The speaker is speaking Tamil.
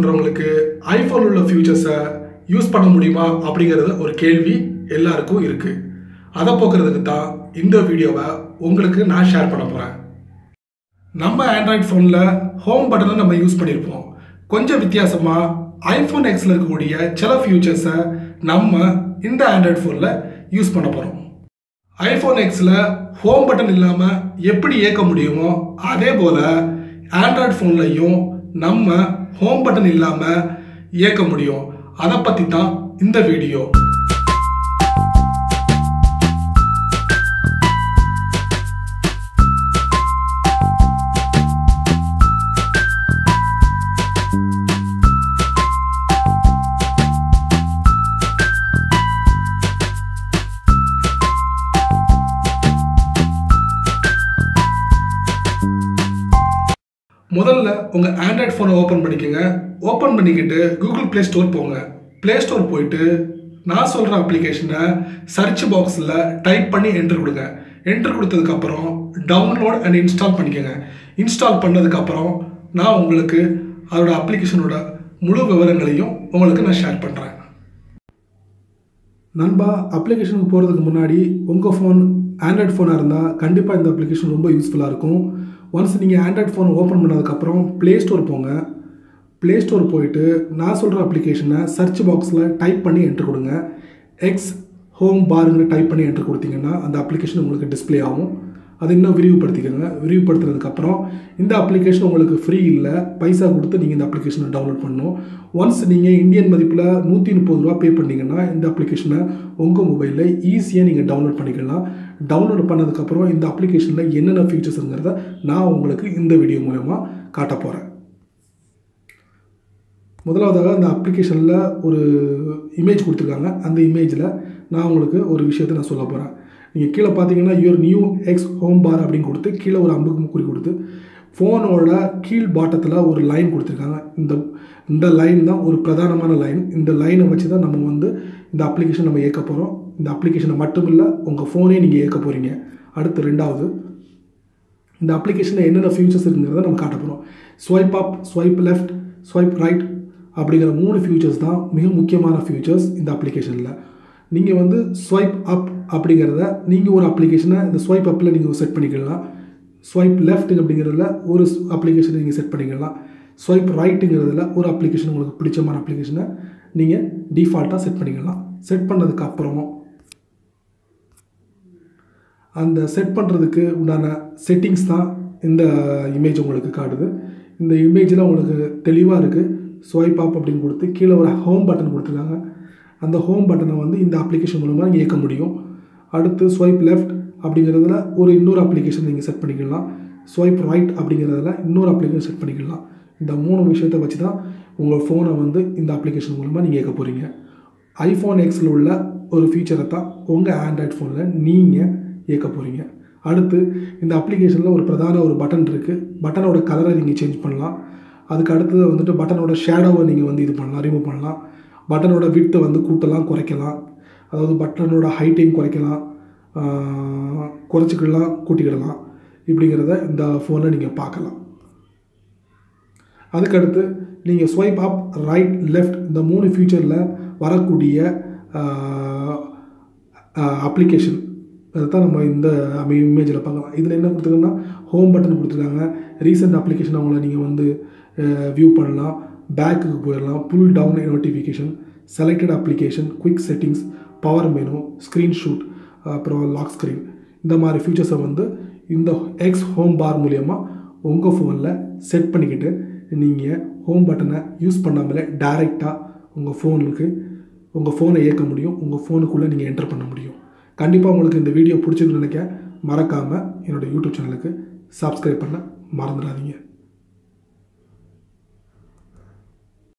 பண்றவங்களுக்கு iPhone உள்ள ஃபியூச்சர்ஸை யூஸ் பண்ண முடியுமா அப்படிங்கிறது ஒரு கேள்வி எல்லாருக்கும் இருக்கு. அதை போக்குறதுக்கு தான் இந்த வீடியோவை உங்களுக்கு நான் ஷேர் பண்ண போறேன். நம்ம ஆண்ட்ராய்ட் ஃபோனில் ஹோம் பட்டனை நம்ம யூஸ் பண்ணியிருப்போம். கொஞ்சம் வித்தியாசமாக iPhone Xல இருக்கக்கூடிய சில ஃபியூச்சர்ஸை நம்ம இந்த ஆண்ட்ராய்ட் ஃபோனில் யூஸ் பண்ண போகிறோம். iPhone Xல ஹோம் பட்டன் இல்லாமல் எப்படி இயக்க முடியுமோ அதே போல் ஆண்ட்ராய்ட் ஃபோன்லையும் நம்ம ஹோம் பட்டன் இல்லாமல் இயக்க முடியும். அதை பற்றி தான் இந்த வீடியோ. முதல்ல உங்கள் ஆண்ட்ராய்ட் ஃபோனை ஓப்பன் பண்ணிக்கோங்க. ஓப்பன் பண்ணிக்கிட்டு கூகுள் ப்ளே ஸ்டோர் போங்க. ப்ளே ஸ்டோர் போயிட்டு நான் சொல்கிற அப்ளிகேஷனை சர்ச் பாக்ஸில் டைப் பண்ணி என்ட்ரு கொடுங்க. என்ட்ரு கொடுத்ததுக்கப்புறம் டவுன்லோட் அண்ட் இன்ஸ்டால் பண்ணிக்கோங்க. இன்ஸ்டால் பண்ணதுக்கப்புறம் நான் உங்களுக்கு அதோட அப்ளிகேஷனோட முழு விவரங்களையும் உங்களுக்கு நான் ஷேர் பண்ணுறேன். நண்பா, அப்ளிகேஷனுக்கு போகிறதுக்கு முன்னாடி உங்கள் ஃபோன் ஆண்ட்ராய்ட் ஃபோனாக இருந்தால் கண்டிப்பாக இந்த அப்ளிகேஷன் ரொம்ப யூஸ்ஃபுல்லாக இருக்கும். ஒன்ஸ் நீங்கள் ஆண்ட்ராய்ட் ஃபோன் ஓப்பன் பண்ணதுக்கப்புறம் ப்ளே ஸ்டோர் போங்க. ப்ளே ஸ்டோர் போயிட்டு நான் சொல்கிற அப்ளிகேஷனை சர்ச் பாக்ஸில் டைப் பண்ணி என்ட்ரு கொடுங்க. எக்ஸ் ஹோம் பாருங்க டைப் பண்ணி என்ட்ரு கொடுத்தீங்கன்னா அந்த அப்ளிகேஷன் உங்களுக்கு டிஸ்பிளே ஆகும். அது இன்னும் விரிவுபடுத்திக்கோங்க. விரிவுபடுத்துறதுக்கப்புறம் இந்த அப்ளிகேஷன் உங்களுக்கு ஃப்ரீ இல்லை, பைசா கொடுத்து நீங்கள் இந்த அப்ளிகேஷனை டவுன்லோட் பண்ணணும். ஒன்ஸ் நீங்கள் இந்தியன் மதிப்பில் 130 ரூபா பே பண்ணிங்கன்னா இந்த அப்ளிகேஷனை உங்கள் மொபைலில் ஈஸியாக நீங்கள் டவுன்லோட் பண்ணிக்கலாம். டவுன்லோட் பண்ணதுக்கப்புறம் இந்த அப்ளிகேஷனில் என்னென்ன ஃபீச்சர்ஸுங்கிறத நான் உங்களுக்கு இந்த வீடியோ மூலமாக காட்ட போகிறேன். முதலாவதாக அந்த அப்ளிகேஷனில் ஒரு இமேஜ் கொடுத்துருக்காங்க. அந்த இமேஜில் நான் உங்களுக்கு ஒரு விஷயத்தை நான் சொல்ல போகிறேன். நீங்கள் கீழே பார்த்தீங்கன்னா யுவர் நியூ எக்ஸ் ஹோம் பார் அப்படின்னு கொடுத்து கீழே ஒரு அம்புக்கு குறி கொடுத்து ஃபோனோட கீழ் பாட்டத்தில் ஒரு லைன் கொடுத்துருக்காங்க. இந்த லைன் தான் ஒரு பிரதானமான லைன். இந்த லைனை வச்சு தான் நம்ம இந்த அப்ளிகேஷன் நம்ம இயக்க போகிறோம். இந்த அப்ளிகேஷனை மட்டும் இல்லை, உங்கள் ஃபோனே நீங்கள் இயக்க போகிறீங்க. அடுத்து ரெண்டாவது, இந்த அப்ளிகேஷனில் என்னென்ன ஃபியூச்சர்ஸ் இருக்குங்கிறத நம்ம காட்ட போகிறோம். ஸ்வைப் அப், ஸ்வைப் லெஃப்ட், ஸ்வைப் ரைட் அப்படிங்கிற 3 ஃபியூச்சர்ஸ் தான் மிக முக்கியமான ஃபியூச்சர்ஸ் இந்த அப்ளிகேஷனில். நீங்கள் ஸ்வைப் அப் அப்படிங்கிறத நீங்கள் ஒரு அப்ளிகேஷனை இந்த ஸ்வைப் அப்பில் நீங்கள் செட் பண்ணிக்கலாம். ஸ்வைப் லெஃப்ட் அப்படிங்கிறதுல ஒரு அப்ளிகேஷனை நீங்கள் செட் பண்ணிக்கலாம். ஸ்வைப் ரைட்டுங்கிறதுல ஒரு அப்ளிகேஷன் உங்களுக்கு பிடிச்சமான அப்ளிகேஷனை நீங்கள் டிஃபால்ட்டாக செட் பண்ணிக்கலாம். செட் பண்ணதுக்கப்புறம் அந்த செட் பண்ணுறதுக்கு உண்டான செட்டிங்ஸ் தான் இந்த இமேஜ் உங்களுக்கு காட்டுது. இந்த இமேஜில் உங்களுக்கு தெளிவாக இருக்குது. ஸ்வைப் அப் அப்படின்னு கொடுத்து கீழே ஒரு ஹோம் பட்டன் கொடுத்துருக்காங்க. அந்த ஹோம் பட்டனை இந்த அப்ளிகேஷன் மூலமாக நீங்கள் இயக்க முடியும். அடுத்து ஸ்வைப் லெஃப்ட் அப்படிங்கிறதுல இன்னொரு அப்ளிகேஷன் நீங்கள் செட் பண்ணிக்கலாம். ஸ்வைப் ரைட் அப்படிங்கிறதுல இன்னொரு அப்ளிகேஷன் செட் பண்ணிக்கலாம். இந்த 3 விஷயத்தை வச்சு தான் உங்கள் ஃபோனை இந்த அப்ளிகேஷன் மூலமாக நீங்கள் இயக்க போகிறீங்க. iPhone Xல உள்ள ஒரு ஃபீச்சரை தான் உங்கள் ஆண்ட்ராய்ட் ஃபோனில் நீங்கள் இயக்க போகிறீங்க. அடுத்து இந்த அப்ளிகேஷனில் ஒரு பிரதான பட்டன் இருக்குது. பட்டனோட கலரை நீங்கள் சேஞ்ச் பண்ணலாம். அதுக்கு அடுத்தது பட்டனோட ஷேடோவை நீங்கள் இது பண்ணலாம், ரிமூவ் பண்ணலாம். பட்டனோட விட்த்தை கூட்டலாம், குறைக்கலாம். அதாவது பட்டனோட ஹைட்டையும் குறைக்கலாம், குறைச்சிக்கிடலாம், கூட்டிக்கிடலாம். இப்படிங்கிறத இந்த ஃபோனில் நீங்கள் பார்க்கலாம். அதுக்கடுத்து நீங்கள் ஸ்வைப் அப், ரைட், லெஃப்ட் இந்த 3 ஃபியூச்சரில் வரக்கூடிய அப்ளிகேஷன் அதை தான் நம்ம இந்த இமேஜில் பார்க்கலாம். இதில் என்ன கொடுத்துருக்காங்கன்னா ஹோம் பட்டன் கொடுத்துருக்காங்க. ரீசெண்ட் அப்ளிகேஷன் அவங்கள நீங்கள் வியூ பண்ணலாம். பேக்குக்கு போயிடலாம். Pull down notification, selected application, quick settings, power menu, screenshot, அப்புறம் லாக் ஸ்க்ரீன் இந்த மாதிரி ஃபியூச்சர்ஸை இந்த எக்ஸ் ஹோம் பார் மூலயமா உங்கள் ஃபோனில் செட் பண்ணிக்கிட்டு நீங்கள் ஹோம் பட்டனை யூஸ் பண்ணாமலே டைரெக்டாக உங்கள் ஃபோனை இயக்க முடியும். உங்கள் ஃபோனுக்குள்ளே நீங்கள் என்டர் பண்ண முடியும். கண்டிப்பாக உங்களுக்கு இந்த வீடியோ பிடிச்சிருக்குன்னு நினைக்க மறக்காமல் என்னோடய யூடியூப் சேனலுக்கு சப்ஸ்கிரைப் பண்ண மறந்துடாதீங்க.